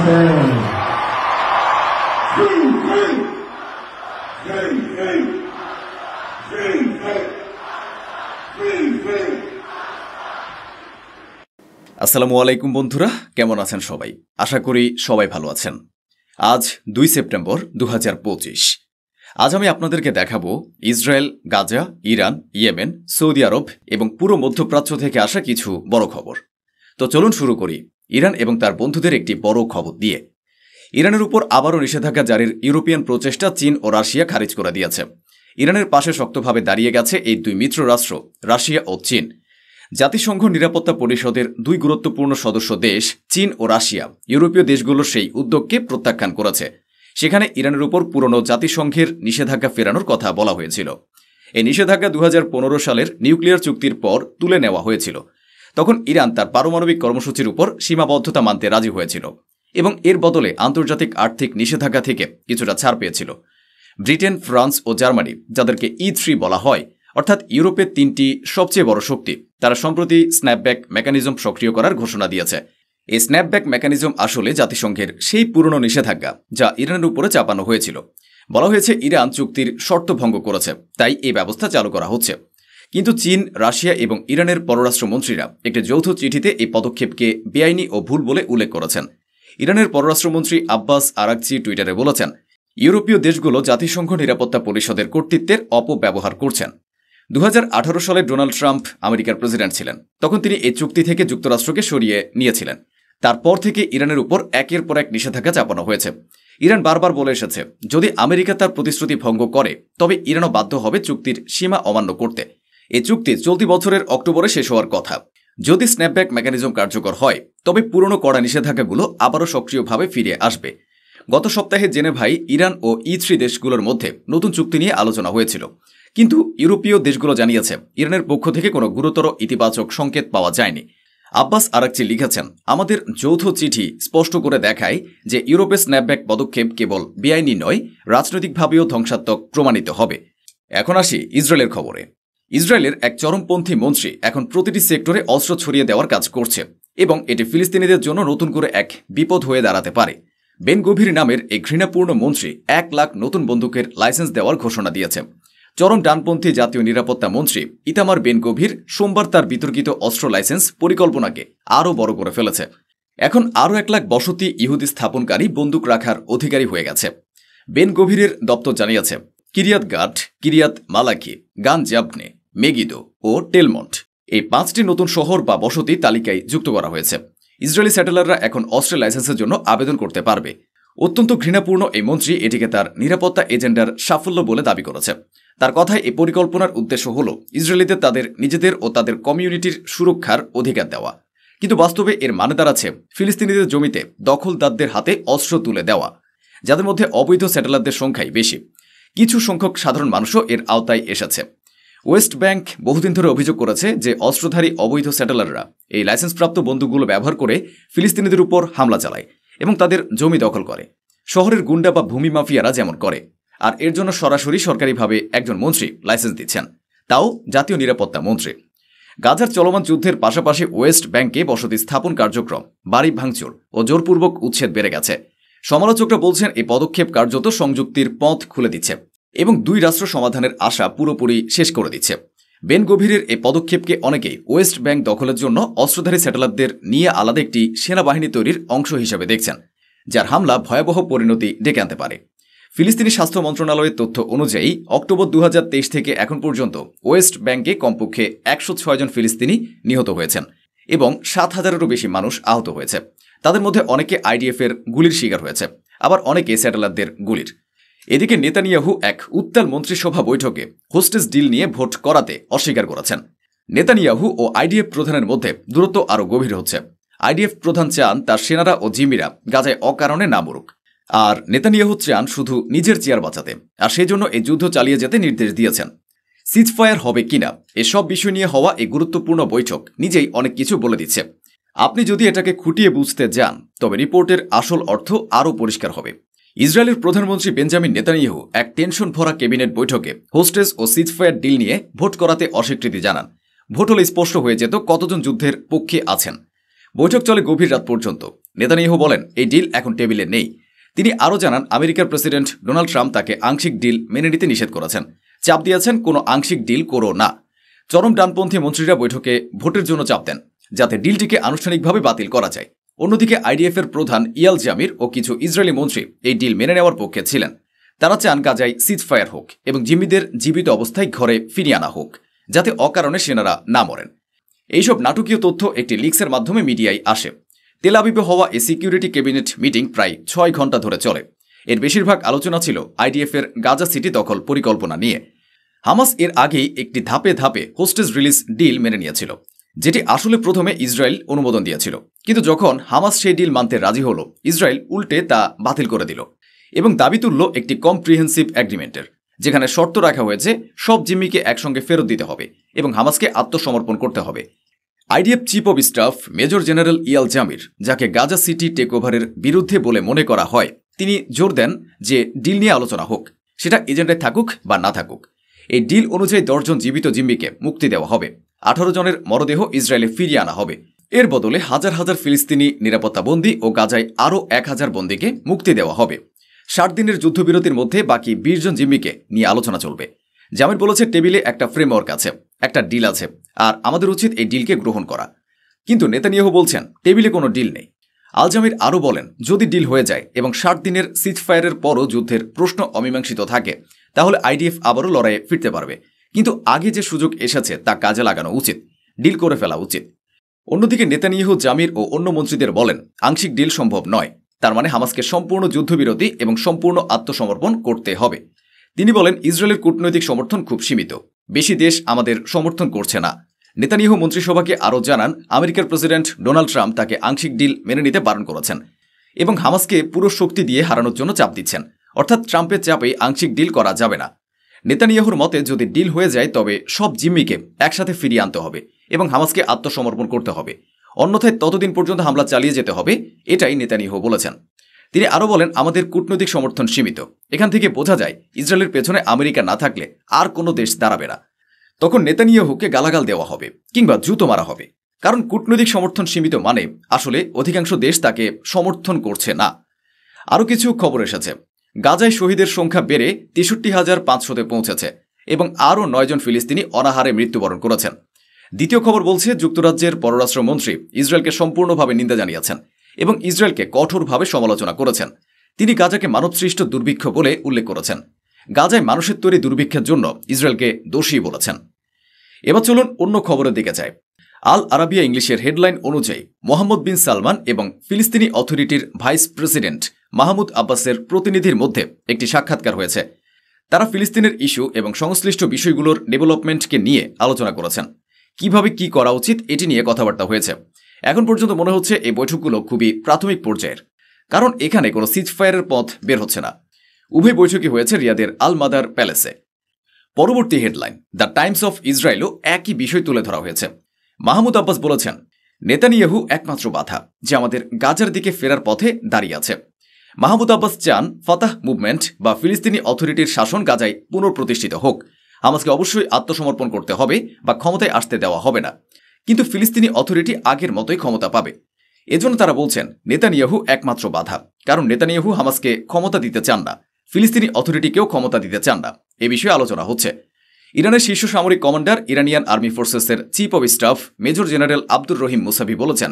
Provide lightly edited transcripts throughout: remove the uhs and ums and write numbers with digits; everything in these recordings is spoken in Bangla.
আসসালামু আলাইকুম বন্ধুরা, কেমন আছেন সবাই? আশা করি সবাই ভালো আছেন। আজ 2 সেপ্টেম্বর 2025। আজ আমি আপনাদেরকে দেখাবো Israel, Gaza, Iran, Yemen, Saudi Arab এবং পুরো মধ্যপ্রাচ্য থেকে আসা কিছু বড় খবর। তো চলুন শুরু করি ইরান এবং তার বন্ধুদের একটি বড় খবর দিয়ে। ইরানের উপর আবারও নিষেধাজ্ঞা জারির ইউরোপিয়ান প্রচেষ্টা চীন ও রাশিয়া খারিজ করে দিয়েছে। ইরানের পাশে শক্তভাবে দাঁড়িয়ে গেছে এই দুই মিত্র রাষ্ট্র রাশিয়া ও চীন। জাতিসংঘ নিরাপত্তা পরিষদের দুই গুরুত্বপূর্ণ সদস্য দেশ চীন ও রাশিয়া ইউরোপীয় দেশগুলোর সেই উদ্যোগকে প্রত্যাখ্যান করেছে। সেখানে ইরানের উপর পুরনো জাতিসংঘের নিষেধাজ্ঞা ফেরানোর কথা বলা হয়েছিল। এই নিষেধাজ্ঞা 2015 সালের নিউক্লিয়ার চুক্তির পর তুলে নেওয়া হয়েছিল। তখন ইরান তার পারমাণবিক কর্মসূচির উপর সীমাবদ্ধতা মানতে রাজি হয়েছিল এবং এর বদলে আন্তর্জাতিক আর্থিক নিষেধাজ্ঞা থেকে কিছুটা ছাড় পেয়েছিল। ব্রিটেন, ফ্রান্স ও জার্মানি, যাদেরকে E3 বলা হয়, অর্থাৎ ইউরোপের তিনটি সবচেয়ে বড় শক্তি, তারা সম্প্রতি স্ন্যাপব্যাক মেকানিজম সক্রিয় করার ঘোষণা দিয়েছে। এই স্ন্যাপব্যাক মেকানিজম আসলে জাতিসংঘের সেই পুরনো নিষেধাজ্ঞা যা ইরানের উপরে চাপানো হয়েছিল। বলা হয়েছে ইরান চুক্তির শর্ত ভঙ্গ করেছে, তাই এই ব্যবস্থা চালু করা হচ্ছে। কিন্তু চীন, রাশিয়া এবং ইরানের পররাষ্ট্রমন্ত্রীরা একটি যৌথ চিঠিতে এই পদক্ষেপকে বেআইনি ও ভুল বলে উল্লেখ করেছেন। ইরানের পররাষ্ট্রমন্ত্রী আব্বাস আরাকচি টুইটারে বলেছেন, ইউরোপীয় দেশগুলো জাতিসংঘ নিরাপত্তা পরিষদের কর্তৃত্বের অপব্যবহার করছেন। 2018 সালে ডোনাল্ড ট্রাম্প আমেরিকার প্রেসিডেন্ট ছিলেন। তখন তিনি এই চুক্তি থেকে যুক্তরাষ্ট্রকে সরিয়ে নিয়েছিলেন। তারপর থেকে ইরানের উপর একের পর এক নিষেধাজ্ঞা চাপানো হয়েছে। ইরান বারবার বলে এসেছে, যদি আমেরিকা তার প্রতিশ্রুতি ভঙ্গ করে তবে ইরানও বাধ্য হবে চুক্তির সীমা অমান্য করতে। এই চুক্তি চলতি বছরের অক্টোবরে শেষ হওয়ার কথা। যদি স্ন্যাপব্যাক মেকানিজম কার্যকর হয় তবে পুরনো কড়া নিষেধাজ্ঞাগুলো আবারও সক্রিয়ভাবে ফিরে আসবে। গত সপ্তাহে জেনেভায় ইরান ও E3 দেশগুলোর মধ্যে নতুন চুক্তি নিয়ে আলোচনা হয়েছিল, কিন্তু ইউরোপীয় দেশগুলো জানিয়েছে ইরানের পক্ষ থেকে কোনো গুরুতর ইতিবাচক সংকেত পাওয়া যায়নি। আব্বাস আরাকচি লিখেছেন, আমাদের যৌথ চিঠি স্পষ্ট করে দেখায় যে ইউরোপের স্ন্যাপব্যাক পদক্ষেপ কেবল বেআইনি নয়, রাজনৈতিকভাবেও ধ্বংসাত্মক প্রমাণিত হবে। এখন আসি ইসরায়েলের খবরে। ইসরায়েলের এক চরমপন্থী মন্ত্রী এখন প্রতিটি সেক্টরে অস্ত্র ছড়িয়ে দেওয়ার কাজ করছে এবং এটি ফিলিস্তিনিদের জন্য নতুন করে এক বিপদ হয়ে দাঁড়াতে পারে। বেন গভির নামের এই ঘৃণাপূর্ণ মন্ত্রী 1 লাখ নতুন বন্দুকের লাইসেন্স দেওয়ার ঘোষণা দিয়েছে। চরম ডানপন্থী জাতীয় নিরাপত্তা মন্ত্রী ইতামার বেন গভির সোমবার তার বিতর্কিত অস্ত্র লাইসেন্স পরিকল্পনাকে আরও বড় করে ফেলেছে। এখন আরও 1 লাখ বসতি ইহুদি স্থাপনকারী বন্দুক রাখার অধিকারী হয়ে গেছে। বেন গভিরের দপ্তর জানিয়েছে, কিরিয়াত গাট, কিরিয়াত মালাকি, গান জাবনে, মেগিদো ও টেলমন্ট, এই 5টি নতুন শহর বা বসতি তালিকায় যুক্ত করা হয়েছে। ইসরায়েলি স্যাটেলাররা এখন অস্ত্রের লাইসেন্সের জন্য আবেদন করতে পারবে। অত্যন্ত ঘৃণাপূর্ণ এই মন্ত্রী এটিকে তার নিরাপত্তা এজেন্ডার সাফল্য বলে দাবি করেছে। তার কথায় এই পরিকল্পনার উদ্দেশ্য হল ইসরায়েলিদের তাদের নিজেদের ও তাদের কমিউনিটির সুরক্ষার অধিকার দেওয়া, কিন্তু বাস্তবে এর মানে দাঁড়াচ্ছে ফিলিস্তিনিদের জমিতে দখলদারদের হাতে অস্ত্র তুলে দেওয়া, যাদের মধ্যে অবৈধ স্যাটেলারদের সংখ্যাই বেশি। কিছু সংখ্যক সাধারণ মানুষও এর আওতায় এসেছে। ওয়েস্ট ব্যাংক বহুদিন ধরে অভিযোগ করেছে যে অস্ত্রধারী অবৈধ স্যাটেলাররা এই লাইসেন্সপ্রাপ্ত বন্দুকগুলো ব্যবহার করে ফিলিস্তিনিদের উপর হামলা চালায় এবং তাদের জমি দখল করে, শহরের গুন্ডা বা ভূমি মাফিয়ারা যেমন করে। আর এর জন্য সরাসরি সরকারিভাবে একজন মন্ত্রী লাইসেন্স দিচ্ছেন, তাও জাতীয় নিরাপত্তা মন্ত্রী। গাজার চলমান যুদ্ধের পাশাপাশি ওয়েস্ট ব্যাংকে বসতি স্থাপন কার্যক্রম, বাড়ি ভাঙচুর ও জোরপূর্বক উচ্ছেদ বেড়ে গেছে। সমালোচকরা বলছেন এই পদক্ষেপ কার্যত সংযুক্তির পথ খুলে দিচ্ছে এবং দুই রাষ্ট্র সমাধানের আশা পুরোপুরি শেষ করে দিচ্ছে। বেন গভিরের এই পদক্ষেপকে অনেকেই ওয়েস্ট ব্যাংক দখলের জন্য অস্ত্রধারী স্যাটেলারদের নিয়ে আলাদা একটি সেনাবাহিনী তৈরির অংশ হিসেবে দেখছেন, যার হামলা ভয়াবহ পরিণতি ডেকে আনতে পারে। ফিলিস্তিনি স্বাস্থ্য মন্ত্রণালয়ের তথ্য অনুযায়ী অক্টোবর 2023 থেকে এখন পর্যন্ত ওয়েস্ট ব্যাংকে কমপক্ষে 106 জন ফিলিস্তিনি নিহত হয়েছেন এবং 7,000-এরও বেশি মানুষ আহত হয়েছে। তাদের মধ্যে অনেকে IDF-এর গুলির শিকার হয়েছে, আবার অনেকে স্যাটেলারদের গুলির। এদিকে নেতানিয়াহু এক উত্তাল মন্ত্রিসভা বৈঠকে হোস্টেজ ডিল নিয়ে ভোট করাতে অস্বীকার করেছেন। নেতানিয়াহু ও IDF প্রধানের মধ্যে দূরত্ব আরও গভীর হচ্ছে। IDF প্রধান চান তার সেনারা ও জিম্মিরা গাজায় অকারণে না মরুক, আর নেতানিয়াহু চান শুধু নিজের চেয়ার বাঁচাতে, আর সেই জন্য এই যুদ্ধ চালিয়ে যেতে নির্দেশ দিয়েছেন। সিজফায়ার হবে কিনা এসব বিষয় নিয়ে হওয়া এই গুরুত্বপূর্ণ বৈঠক নিজেই অনেক কিছু বলে দিচ্ছে। আপনি যদি এটাকে খুঁটিয়ে বুঝতে যান তবে রিপোর্টের আসল অর্থ আরও পরিষ্কার হবে। ইসরায়েলের প্রধানমন্ত্রী বেঞ্জামিন নেতানিয়াহু এক টেনশন ভরা ক্যাবিনেট বৈঠকে হোস্টেজ ও সিজফায়ার ডিল নিয়ে ভোট করাতে অস্বীকৃতি জানান। ভোট হলে স্পষ্ট হয়ে যেত কতজন যুদ্ধের পক্ষে আছেন। বৈঠক চলে গভীর রাত পর্যন্ত। নেতানিয়াহু বলেন এই ডিল এখন টেবিলে নেই। তিনি আরও জানান আমেরিকার প্রেসিডেন্ট ডোনাল্ড ট্রাম্প তাকে আংশিক ডিল মেনে নিতে নিষেধ করেছেন, চাপ দিয়েছেন কোনো আংশিক ডিল করো না। চরম ডানপন্থী মন্ত্রীরা বৈঠকে ভোটের জন্য চাপ দেন যাতে ডিলটিকে আনুষ্ঠানিকভাবে বাতিল করা যায়। অন্যদিকে আইডিএফ এর প্রধান ইয়াল জামির ও কিছু ইসরায়েলি মন্ত্রী এই ডিল মেনে নেওয়ার পক্ষে ছিলেন। তারা চান গাজায় সিজফায়ার হোক এবং জিম্মিদের জীবিত অবস্থায় ঘরে ফিরিয়ে আনা হোক, যাতে অকারণে সেনারা না মরেন। এইসব নাটকীয় তথ্য একটি লিক্সের মাধ্যমে মিডিয়ায় আসে। তেল আবিবে হওয়া এই সিকিউরিটি ক্যাবিনেট মিটিং প্রায় 6 ঘন্টা ধরে চলে। এর বেশিরভাগ আলোচনা ছিল আইডিএফ এর গাজা সিটি দখল পরিকল্পনা নিয়ে। হামাস এর আগেই একটি ধাপে ধাপে হোস্টেজ রিলিজ ডিল মেনে নিয়েছিল, যেটি আসলে প্রথমে ইসরায়েল অনুমোদন দিয়েছিল। কিন্তু যখন হামাস সেই ডিল মানতে রাজি হল, ইসরায়েল উল্টে তা বাতিল করে দিল এবং দাবি তুলল একটি কম্প্রিহেন্সিভ অ্যাগ্রিমেন্টের, যেখানে শর্ত রাখা হয়েছে সব জিম্মিকে একসঙ্গে ফেরত দিতে হবে এবং হামাসকে আত্মসমর্পণ করতে হবে। IDF chief of staff major general Eyal Zamir, যাকে গাজা সিটি টেকওভারের বিরুদ্ধে বলে মনে করা হয়, তিনি জোর দেন যে ডিল নিয়ে আলোচনা হোক, সেটা এজেন্ডায় থাকুক বা না থাকুক। এই ডিল অনুযায়ী 10 জন জীবিত জিম্মিকে মুক্তি দেওয়া হবে, 18 জনের মরদেহ ইসরায়েলে ফিরিয়ে আনা হবে। এর বদলে হাজার হাজার ফিলিস্তিনি নিরাপত্তা বন্দী ও গাজায় আরও 1000 বন্দীকে মুক্তি দেওয়া হবে। 60 দিনের যুদ্ধবিরতির মধ্যে বাকি 20 জন জিম্মিকে নিয়ে আলোচনা চলবে। জামির বলেছে টেবিলে একটা ফ্রেমওয়ার্ক আছে, একটা ডিল আছে, আর আমাদের উচিত এই ডিলকে গ্রহণ করা। কিন্তু নেতানিয়াহু বলছেন টেবিলে কোনো ডিল নেই। আল জামির আরও বলেন, যদি ডিল হয়ে যায় এবং 60 দিনের সিজফায়ারের পরও যুদ্ধের প্রশ্ন অমীমাংসিত থাকে, তাহলে আইডিএফ আবারও লড়াইয়ে ফিরতে পারবে। কিন্তু আগে যে সুযোগ এসেছে তা কাজে লাগানো উচিত, ডিল করে ফেলা উচিত। অন্যদিকে নেতানিয়াহু, জামির ও অন্য মন্ত্রীদের বলেন আংশিক ডিল সম্ভব নয়, তার মানে হামাসকে সম্পূর্ণ যুদ্ধবিরতি এবং সম্পূর্ণ আত্মসমর্পণ করতে হবে। তিনি বলেন ইসরায়েলের কূটনৈতিক সমর্থন খুব সীমিত, বেশি দেশ আমাদের সমর্থন করছে না। নেতানিয়াহু মন্ত্রিসভাকে আরও জানান আমেরিকার প্রেসিডেন্ট ডোনাল্ড ট্রাম্প তাকে আংশিক ডিল মেনে নিতে বারণ করেছেন এবং হামাসকে পুরো শক্তি দিয়ে হারানোর জন্য চাপ দিচ্ছেন, অর্থাৎ ট্রাম্পের চাপে আংশিক ডিল করা যাবে না। নেতানিয়াহুর মতে যদি ডিল হয়ে যায় তবে সব জিম্মিকে একসাথে ফিরিয়ে আনতে হবে এবং হামাসকে আত্মসমর্পণ করতে হবে, অন্যথায় ততদিন পর্যন্ত হামলা চালিয়ে যেতে হবে, এটাই নেতানিয়াহু বলেছেন। তিনি আরও বলেন আমাদের কূটনৈতিক সমর্থন সীমিত। এখান থেকে বোঝা যায় ইসরায়েলের পেছনে আমেরিকা না থাকলে আর কোনো দেশ দাঁড়াবে না। তখন নেতানিয়াহুকে গালাগাল দেওয়া হবে কিংবা জুতো মারা হবে, কারণ কূটনৈতিক সমর্থন সীমিত মানে আসলে অধিকাংশ দেশ তাকে সমর্থন করছে না। আরও কিছু খবর এসেছে। গাজায় শহীদের সংখ্যা বেড়ে 63,500-তে পৌঁছেছে এবং আরও 9 জন ফিলিস্তিনি অনাহারে মৃত্যুবরণ করেছেন। দ্বিতীয় খবর বলছে যুক্তরাজ্যের পররাষ্ট্রমন্ত্রী ইসরায়েলকে সম্পূর্ণভাবে নিন্দা জানিয়েছেন এবং ইসরায়েলকে কঠোরভাবে সমালোচনা করেছেন। তিনি গাজাকে মানবসৃষ্ট দুর্ভিক্ষ বলে উল্লেখ করেছেন। গাজায় মানুষের তৈরি দুর্ভিক্ষের জন্য ইসরায়েলকে দোষী বলেছেন। এবার চলুন অন্য খবরের দিকে যায়। আল আরাবিয়া ইংলিশের হেডলাইন অনুযায়ী মোহাম্মদ বিন সালমান এবং ফিলিস্তিনি অথরিটির ভাইস প্রেসিডেন্ট মাহমুদ আব্বাসের প্রতিনিধির মধ্যে একটি সাক্ষাৎকার হয়েছে। তারা ফিলিস্তিনের ইস্যু এবং সংশ্লিষ্ট বিষয়গুলোর ডেভেলপমেন্টকে নিয়ে আলোচনা করেছেন। কিভাবে কি করা উচিত এটি নিয়ে কথাবার্তা হয়েছে। এখন পর্যন্ত মনে হচ্ছে এই বৈঠকগুলো খুবই প্রাথমিক পর্যায়ের, কারণ এখানে কোনো সিজফায়ারের পথ বের হচ্ছে না। উভয় বৈঠকই হয়েছে রিয়াদের আল মাদার প্যালেসে। পরবর্তী হেডলাইন, দ্য টাইমস অফ ইসরায়েলও একই বিষয় তুলে ধরা হয়েছে। মাহমুদ আব্বাস বলেছেন নেতানিয়াহু একমাত্র বাধা যে আমাদের গাজার দিকে ফেরার পথে দাঁড়িয়ে আছে। মাহমুদ আব্বাস চান ফাতাহ মুভমেন্ট বা ফিলিস্তিনি অথরিটির শাসন গাজায় পুনঃপ্রতিষ্ঠিত হোক। হামাসকে অবশ্যই আত্মসমর্পণ করতে হবে বা ক্ষমতায় আসতে দেওয়া হবে না, কিন্তু ফিলিস্তিনি অথরিটি আগের মতোই ক্ষমতা পাবে। এজন্য তারা বলছেন নেতানিয়াহু একমাত্র বাধা, কারণ নেতানিয়াহু হামাসকে ক্ষমতা দিতে চান না, ফিলিস্তিনি অথরিটিকেও ক্ষমতা দিতে চান না। এ বিষয়ে আলোচনা হচ্ছে। ইরানের শীর্ষ সামরিক কমান্ডার ইরানিয়ান আর্মি ফোর্সেসের chief of staff major general Abdur Rahim Mousavi বলেছেন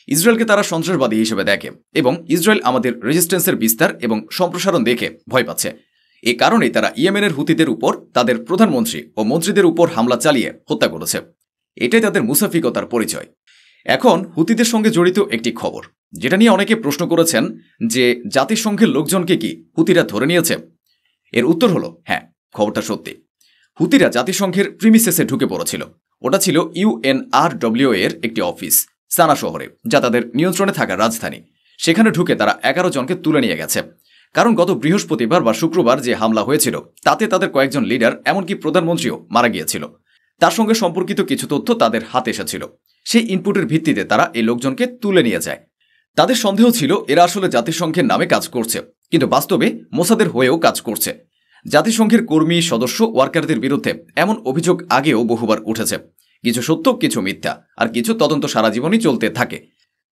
ইসরায়েলকে তারা সন্ত্রাসবাদী হিসেবে দেখে এবং ইসরায়েল আমাদের রেজিস্ট্যান্সের বিস্তার এবং সম্প্রসারণ দেখে ভয় পাচ্ছে। এ কারণেই তারা ইয়েমেনের হুতিদের উপর তাদের প্রধানমন্ত্রী ও মন্ত্রীদের উপর হামলা চালিয়ে হত্যা করেছে। এটাই তাদের মুসাফিকতার পরিচয়। এখন হুতিদের সঙ্গে জড়িত একটি খবর, যেটা নিয়ে অনেকে প্রশ্ন করেছেন যে জাতিসংঘের লোকজনকে কি হুতিরা ধরে নিয়েছে। এর উত্তর হলো হ্যাঁ, খবরটা সত্যি। হুতিরা জাতিসংঘের প্রিমিসেসে ঢুকে পড়েছিল। ওটা ছিল UNRWA এর একটি অফিস সানা শহরে, যা তাদের নিয়ন্ত্রণে থাকা রাজধানী। সেখানে ঢুকে তারা 11 জনকে তুলে নিয়ে গেছে, কারণ গত বৃহস্পতিবার বা শুক্রবার যে হামলা হয়েছিল তাতে তাদের কয়েকজন লিডার, এমনকি প্রধানমন্ত্রীও মারা গিয়েছিল। তার সঙ্গে সম্পর্কিত কিছু তথ্য তাদের হাতে এসেছিল। সেই ইনপুটের ভিত্তিতে তারা এই লোকজনকে তুলে নিয়ে যায়। তাদের সন্দেহ ছিল এরা আসলে জাতিসংঘের নামে কাজ করছে, কিন্তু বাস্তবে মোসাদের হয়েও কাজ করছে। জাতিসংঘের কর্মী, সদস্য, ওয়ার্কারদের বিরুদ্ধে এমন অভিযোগ আগেও বহুবার উঠেছে। কিছু সত্য, কিছু মিথ্যা, আর কিছু তদন্ত সারা জীবনই চলতে থাকে।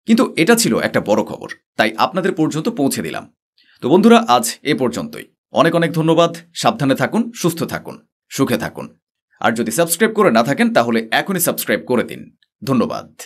কিন্তু এটা ছিল একটা বড় খবর, তাই আপনাদের পর্যন্ত পৌঁছে দিলাম। তো বন্ধুরা, আজ এ পর্যন্তই। অনেক অনেক ধন্যবাদ। সাবধানে থাকুন, সুস্থ থাকুন, সুখে থাকুন। আর যদি সাবস্ক্রাইব করে না থাকেন তাহলে এখনই সাবস্ক্রাইব করে দিন। ধন্যবাদ।